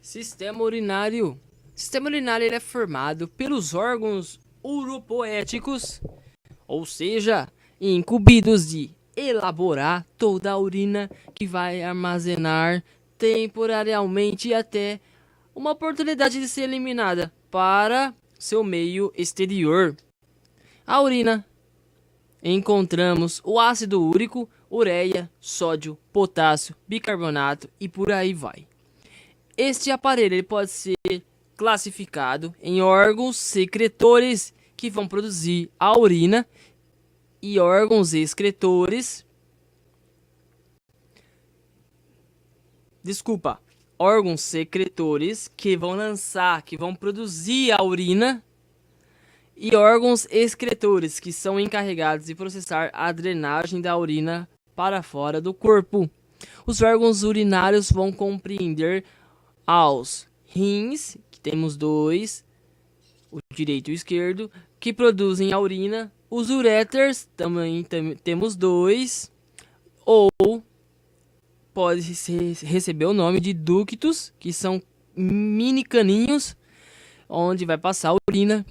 Sistema urinário. Sistema urinário ele é formado pelos órgãos uropoéticos, ou seja, incumbidos de elaborar toda a urina que vai armazenar temporariamente até uma oportunidade de ser eliminada para seu meio exterior. A urina encontramos o ácido úrico, ureia, sódio, potássio, bicarbonato e por aí vai. Este aparelho ele pode ser classificado em órgãos secretores que vão produzir a urina e órgãos excretores. Órgãos secretores que vão lançar, que vão produzir a urina e órgãos excretores que são encarregados de processar a drenagem da urina para fora do corpo. Os órgãos urinários vão compreender aos rins, que temos dois, o direito e o esquerdo, que produzem a urina. Os uréteres, também temos dois, ou pode receber o nome de ductos, que são mini caninhos, onde vai passar a urina,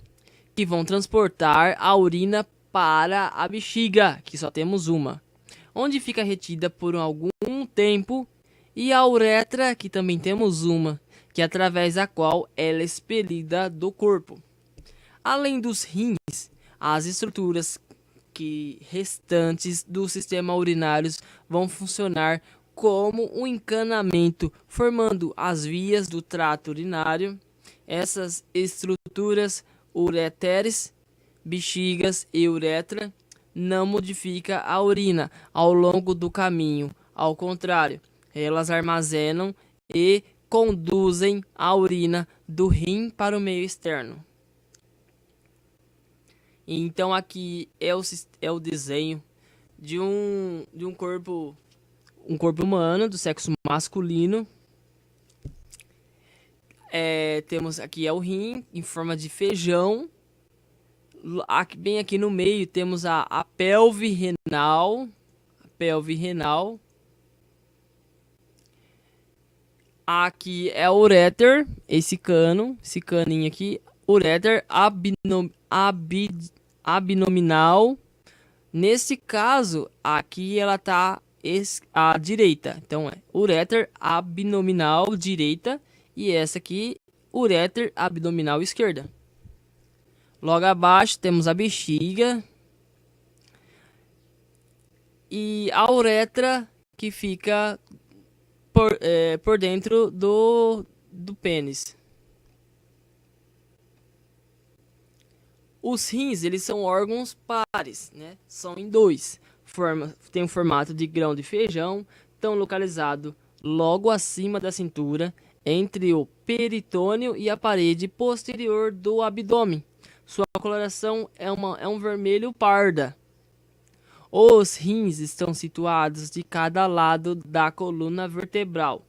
que vão transportar a urina para a bexiga, que só temos uma, onde fica retida por algum tempo, e a uretra, que também temos uma, que é através da qual ela é expelida do corpo. Além dos rins, as estruturas restantes do sistema urinário vão funcionar como um encanamento, formando as vias do trato urinário. Essas estruturas, ureteres, bexigas e uretra, não modificam a urina ao longo do caminho. Ao contrário, elas armazenam e conduzem a urina do rim para o meio externo. Então aqui é o desenho de um corpo humano do sexo masculino. Temos aqui o rim em forma de feijão. Bem aqui no meio temos a pelve renal. Aqui é o uréter, esse caninho aqui, uréter abdominal. Nesse caso, aqui ela tá à direita. Então é uréter abdominal direita e essa aqui, uréter abdominal esquerda. Logo abaixo temos a bexiga e a uretra que fica por dentro do pênis. Os rins, eles são órgãos pares, né? São em dois. Tem um formato de grão de feijão, estão localizados logo acima da cintura, entre o peritônio e a parede posterior do abdômen. Sua coloração é um vermelho parda. Os rins estão situados de cada lado da coluna vertebral,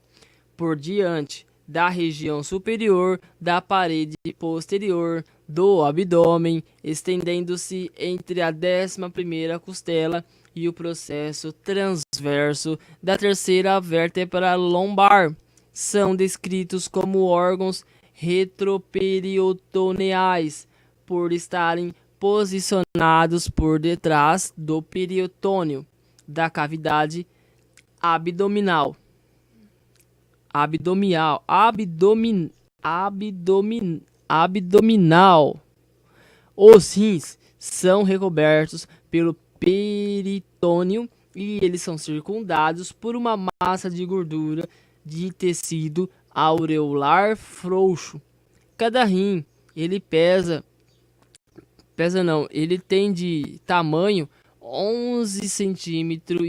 por diante da região superior da parede posterior do abdômen, estendendo-se entre a 11ª costela e o processo transverso da terceira vértebra lombar. São descritos como órgãos retroperitoneais por estarem posicionados por detrás do peritônio da cavidade abdominal. Os rins são recobertos pelo peritônio e eles são circundados por uma massa de gordura de tecido aureolar frouxo. Cada rim, ele ele tem de tamanho 11 centímetros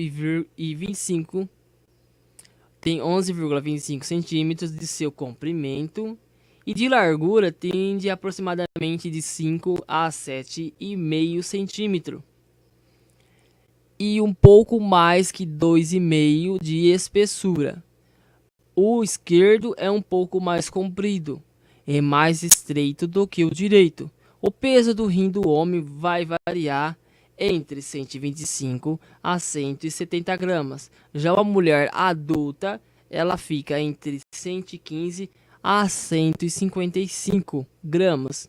e 25. Tem 11,25 centímetros de seu comprimento e de largura tem de aproximadamente de 5 a 7,5 centímetros. E um pouco mais que 2,5 de espessura. O esquerdo é um pouco mais comprido, é mais estreito do que o direito. O peso do rim do homem vai variar entre 125 a 170 gramas. Já a mulher adulta, ela fica entre 115 a 155 gramas.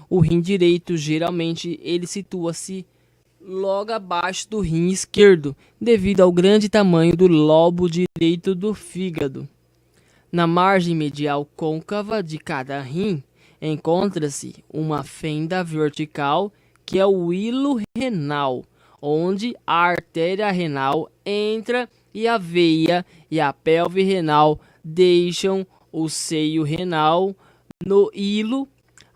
O rim direito, geralmente, ele situa-se logo abaixo do rim esquerdo, devido ao grande tamanho do lobo direito do fígado. Na margem medial côncava de cada rim, encontra-se uma fenda vertical, que é o hilo renal, onde a artéria renal entra e a veia e a pelve renal deixam o seio renal. No hilo,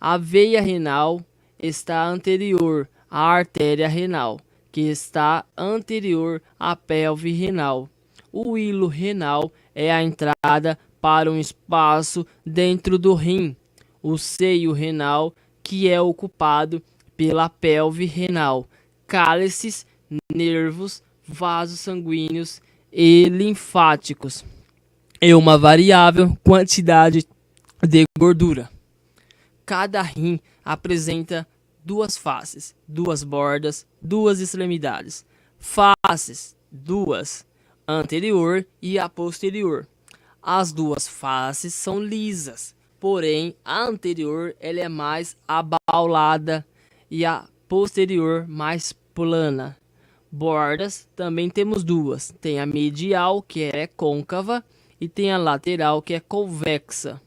a veia renal está anterior à artéria renal, que está anterior à pelve renal. O hilo renal é a entrada para um espaço dentro do rim. O seio renal, que é ocupado pela pelve renal, cálices, nervos, vasos sanguíneos e linfáticos, e uma variável quantidade de gordura. Cada rim apresenta duas faces, duas bordas, duas extremidades. Faces, duas, anterior e a posterior. As duas faces são lisas, porém a anterior ela é mais abaulada e a posterior mais plana. Bordas também temos duas, tem a medial, que é côncava, e tem a lateral, que é convexa.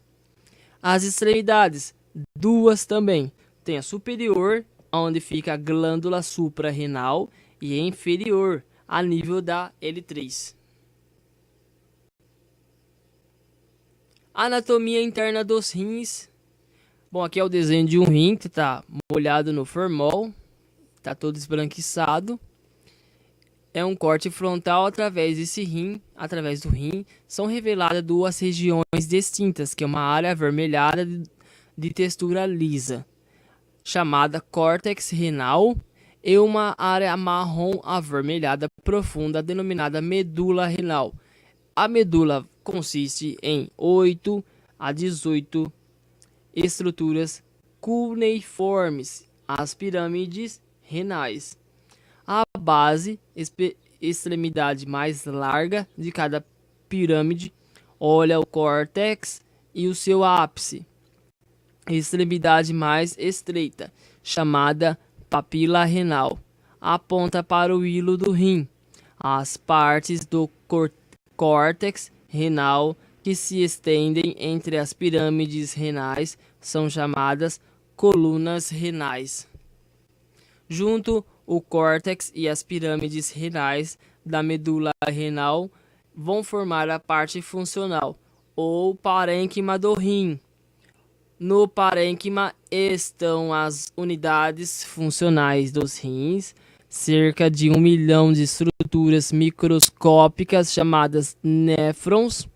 As extremidades, duas também, tem a superior, onde fica a glândula suprarrenal, e a inferior, a nível da L3. Anatomia interna dos rins. Bom, aqui é o desenho de um rim que está molhado no formol, está todo esbranquiçado. É um corte frontal através do rim, são reveladas duas regiões distintas, que é uma área avermelhada de textura lisa, chamada córtex renal, e uma área marrom avermelhada profunda, denominada medula renal. A medula consiste em 8 a 18 estruturas cuneiformes, as pirâmides renais. A base, extremidade mais larga de cada pirâmide, olha o córtex e o seu ápice. Extremidade mais estreita, chamada papila renal, aponta para o hilo do rim. As partes do córtex renal que se estendem entre as pirâmides renais são chamadas colunas renais. Junto o córtex e as pirâmides renais da medula renal vão formar a parte funcional, ou parênquima do rim. No parênquima estão as unidades funcionais dos rins, cerca de 1 milhão de estruturas microscópicas chamadas néfrons.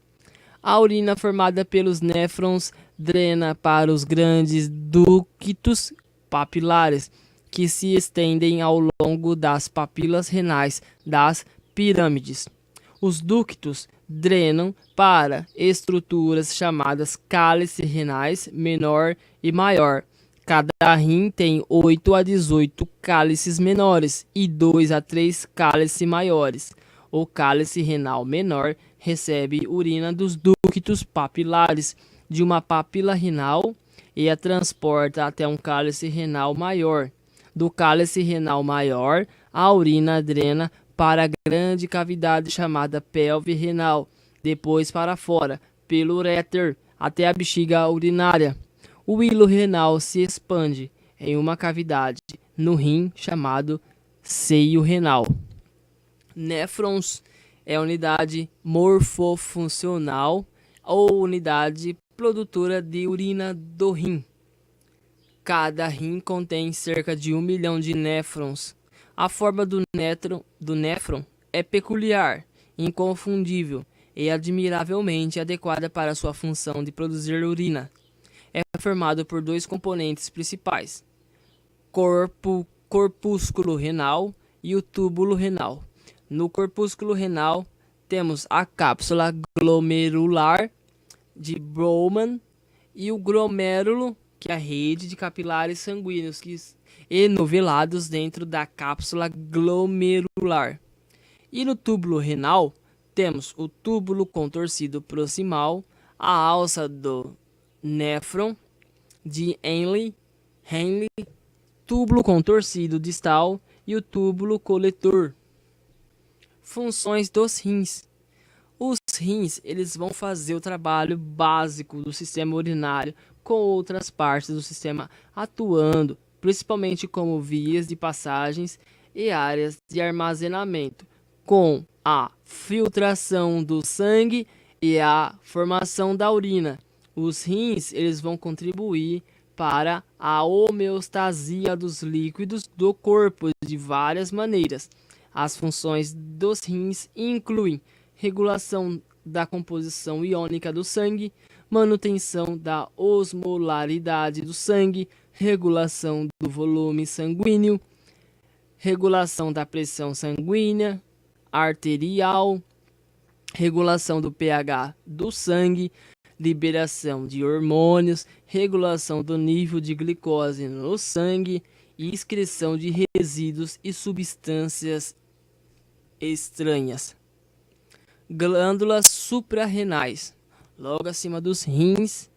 A urina formada pelos néfrons drena para os grandes ductos papilares, que se estendem ao longo das papilas renais das pirâmides. Os ductos drenam para estruturas chamadas cálices renais menor e maior. Cada rim tem 8 a 18 cálices menores e 2 a 3 cálices maiores. O cálice renal menor recebe urina dos ductos papilares de uma papila renal e a transporta até um cálice renal maior. Do cálice renal maior, a urina drena para a grande cavidade chamada pelve renal, depois para fora, pelo uréter, até a bexiga urinária. O hilo renal se expande em uma cavidade no rim chamado seio renal. Néfrons é a unidade morfofuncional ou unidade produtora de urina do rim. Cada rim contém cerca de 1 milhão de néfrons. A forma do néfron é peculiar, inconfundível e admiravelmente adequada para sua função de produzir urina. É formado por dois componentes principais: corpúsculo renal e o túbulo renal. No corpúsculo renal temos a cápsula glomerular de Bowman e o glomérulo, que é a rede de capilares sanguíneos enovelados dentro da cápsula glomerular. E no túbulo renal temos o túbulo contorcido proximal, a alça do néfron de Henle, túbulo contorcido distal e o túbulo coletor. Funções dos rins. Os rins, eles vão fazer o trabalho básico do sistema urinário com outras partes do sistema atuando, principalmente como vias de passagens e áreas de armazenamento, com a filtração do sangue e a formação da urina. Os rins, eles vão contribuir para a homeostasia dos líquidos do corpo de várias maneiras. As funções dos rins incluem regulação da composição iônica do sangue, manutenção da osmolaridade do sangue, regulação do volume sanguíneo, regulação da pressão sanguínea, arterial, regulação do pH do sangue, liberação de hormônios, regulação do nível de glicose no sangue e excreção de resíduos e substâncias estranhas. Glândulas suprarrenais. Logo acima dos rins,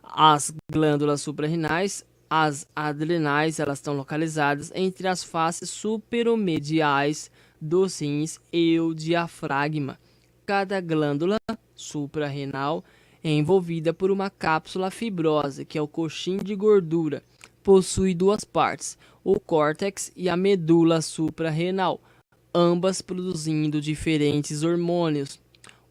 as glândulas suprarrenais, as adrenais, elas estão localizadas entre as faces superomediais dos rins e o diafragma. Cada glândula suprarrenal é envolvida por uma cápsula fibrosa, que é o coxim de gordura. Possui duas partes, o córtex e a medula suprarrenal, ambas produzindo diferentes hormônios.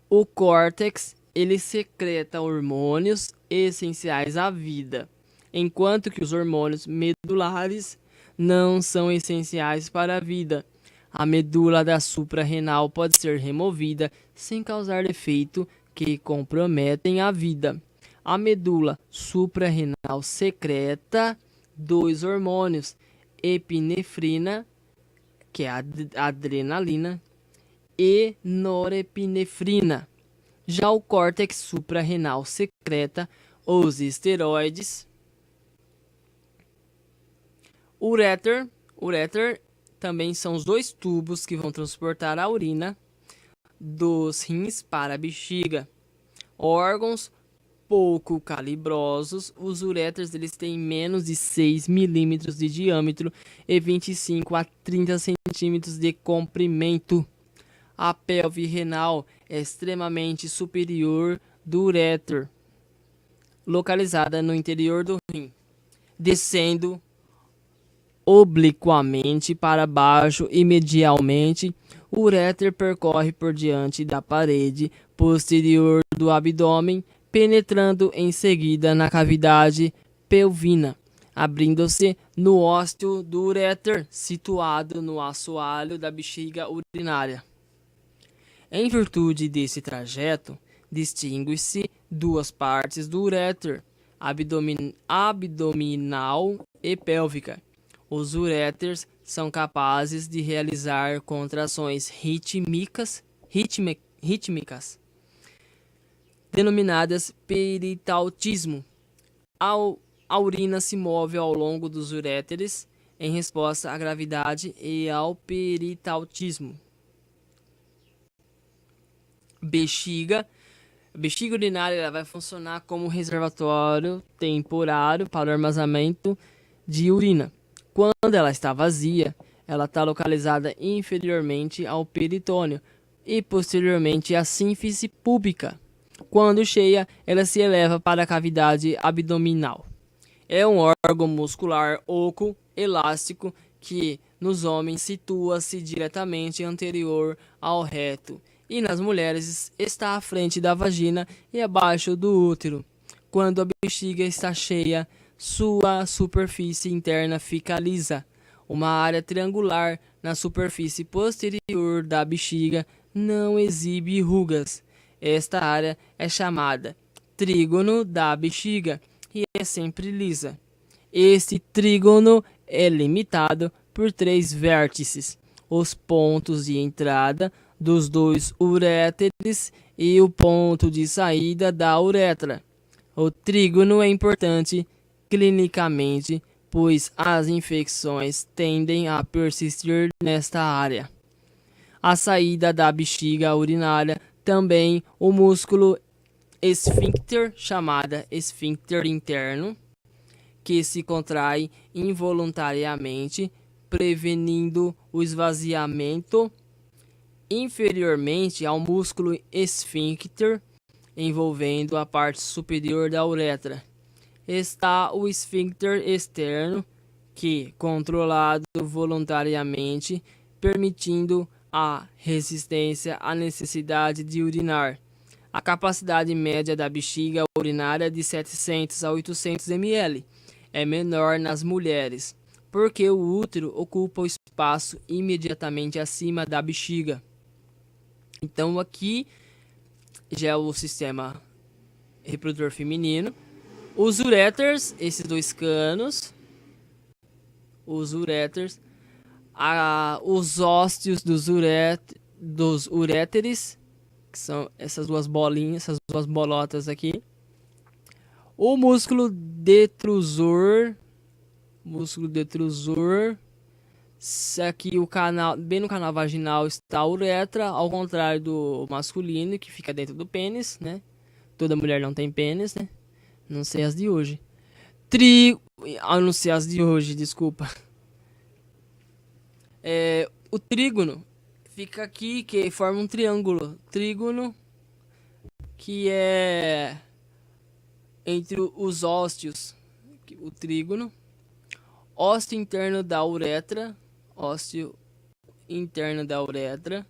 O córtex, ele secreta hormônios essenciais à vida, enquanto que os hormônios medulares não são essenciais para a vida. A medula da suprarrenal pode ser removida sem causar efeito que comprometem a vida. A medula suprarrenal secreta dois hormônios, epinefrina, que é a adrenalina, e norepinefrina. Já o córtex suprarrenal secreta os esteroides. Uréter também são os dois tubos que vão transportar a urina dos rins para a bexiga. Órgãos pouco calibrosos, os uréteres eles têm menos de 6 milímetros de diâmetro e 25 a 30 centímetros de comprimento. A pelve renal é extremamente superior do uréter, localizada no interior do rim, descendo obliquamente para baixo e medialmente. O uréter percorre por diante da parede posterior do abdômen, penetrando em seguida na cavidade pelvina, abrindo-se no ósteo do uréter, situado no assoalho da bexiga urinária. Em virtude desse trajeto, distingue-se duas partes do uréter, abdominal e pélvica. Os uréteres são capazes de realizar contrações rítmicas, denominadas peritautismo. A urina se move ao longo dos uréteres em resposta à gravidade e ao peritautismo. A bexiga urinária ela vai funcionar como reservatório temporário para o armazenamento de urina. Quando ela está vazia, ela está localizada inferiormente ao peritônio e posteriormente à sínfise púbica. Quando cheia, ela se eleva para a cavidade abdominal. É um órgão muscular oco, elástico, que nos homens situa-se diretamente anterior ao reto e nas mulheres está à frente da vagina e abaixo do útero. Quando a bexiga está cheia, sua superfície interna fica lisa. Uma área triangular na superfície posterior da bexiga não exibe rugas. Esta área é chamada trígono da bexiga e é sempre lisa. Este trígono é limitado por 3 vértices, os pontos de entrada dos 2 uréteres e o ponto de saída da uretra. O trígono é importante clinicamente, pois as infecções tendem a persistir nesta área. A saída da bexiga urinária também o músculo esfíncter, chamada esfíncter interno, que se contrai involuntariamente, prevenindo o esvaziamento. Inferiormente ao músculo esfíncter, envolvendo a parte superior da uretra, está o esfíncter externo, que, controlado voluntariamente, permitindo a resistência à necessidade de urinar. A capacidade média da bexiga urinária é de 700 a 800 ml. É menor nas mulheres, porque o útero ocupa o espaço imediatamente acima da bexiga. Então aqui já é o sistema reprodutor feminino. Os uréteres, esses dois canos, os uréteres, os ósteos dos uréteres, que são essas duas bolinhas, essas duas bolotas aqui. O músculo detrusor, aqui o canal, bem no canal vaginal está a uretra, ao contrário do masculino, que fica dentro do pênis, né? Toda mulher não tem pênis, né? Não sei as de hoje. Não sei as de hoje, desculpa. O trígono fica aqui, que forma um triângulo. Trígono, que é entre os ósteos. O trígono. Ósteo interno da uretra. Ósteo interno da uretra.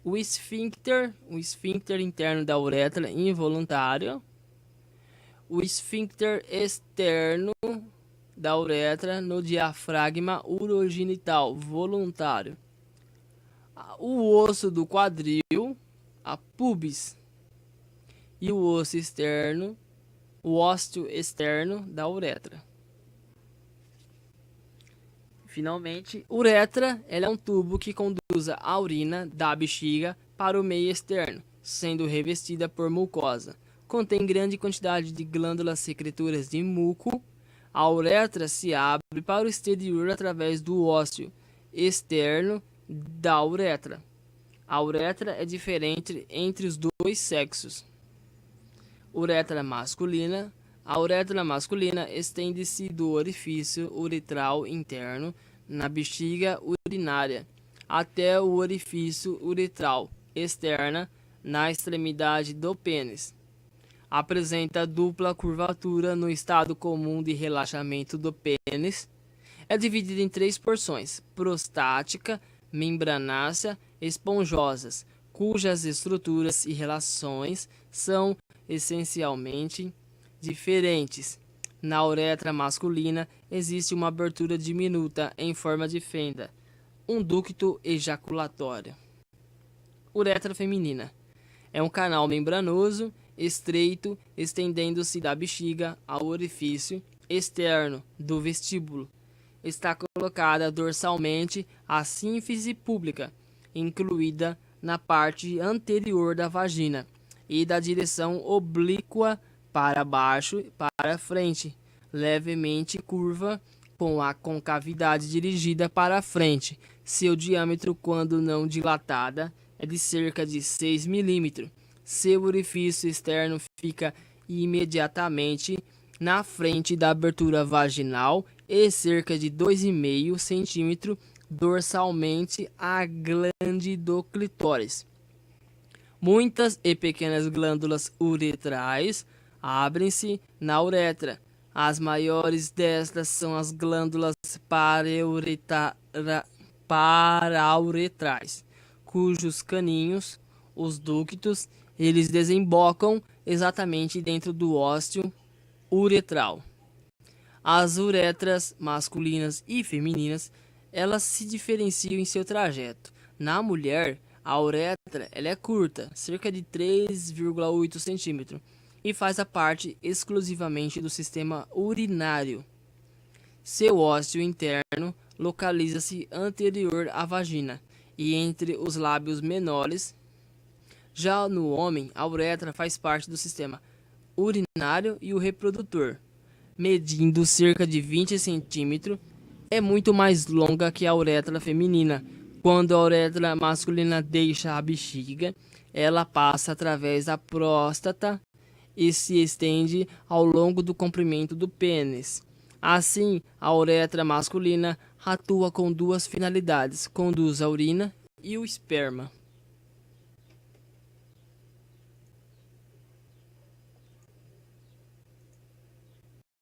O esfíncter interno da uretra involuntário. O esfíncter externo da uretra no diafragma urogenital voluntário. O osso do quadril, a pubis. E o osso externo, o ósteo externo da uretra. Finalmente, uretra, ela é um tubo que conduz a urina da bexiga para o meio externo, sendo revestida por mucosa. Contém grande quantidade de glândulas secretoras de muco. A uretra se abre para o exterior através do ósseo externo da uretra. A uretra é diferente entre os dois sexos. Uretra masculina. A uretra masculina estende-se do orifício uretral interno na bexiga urinária até o orifício uretral externa na extremidade do pênis. Apresenta dupla curvatura no estado comum de relaxamento do pênis. É dividida em 3 porções: prostática, membranácea, esponjosas, cujas estruturas e relações são essencialmente diferentes. Na uretra masculina existe uma abertura diminuta em forma de fenda, um ducto ejaculatório. Uretra feminina é um canal membranoso estreito, estendendo-se da bexiga ao orifício externo do vestíbulo. Está colocada dorsalmente a sínfise pública, incluída na parte anterior da vagina, e da direção oblíqua para baixo e para frente, levemente curva, com a concavidade dirigida para frente. Seu diâmetro, quando não dilatada, é de cerca de 6 mm. Seu orifício externo fica imediatamente na frente da abertura vaginal e cerca de 2,5 cm dorsalmente à glande do clitóris. Muitas e pequenas glândulas uretrais abrem-se na uretra. As maiores destas são as glândulas parauretrais, cujos caninhos, os ductos, eles desembocam exatamente dentro do ósteo uretral. As uretras masculinas e femininas, elas se diferenciam em seu trajeto. Na mulher, a uretra ela é curta, cerca de 3,8 cm, e faz a parte exclusivamente do sistema urinário. Seu ósseo interno localiza-se anterior à vagina e entre os lábios menores. Já no homem, a uretra faz parte do sistema urinário e o reprodutor, medindo cerca de 20 cm, é muito mais longa que a uretra feminina. Quando a uretra masculina deixa a bexiga, ela passa através da próstata e se estende ao longo do comprimento do pênis. Assim, a uretra masculina atua com duas finalidades: conduz a urina e o esperma.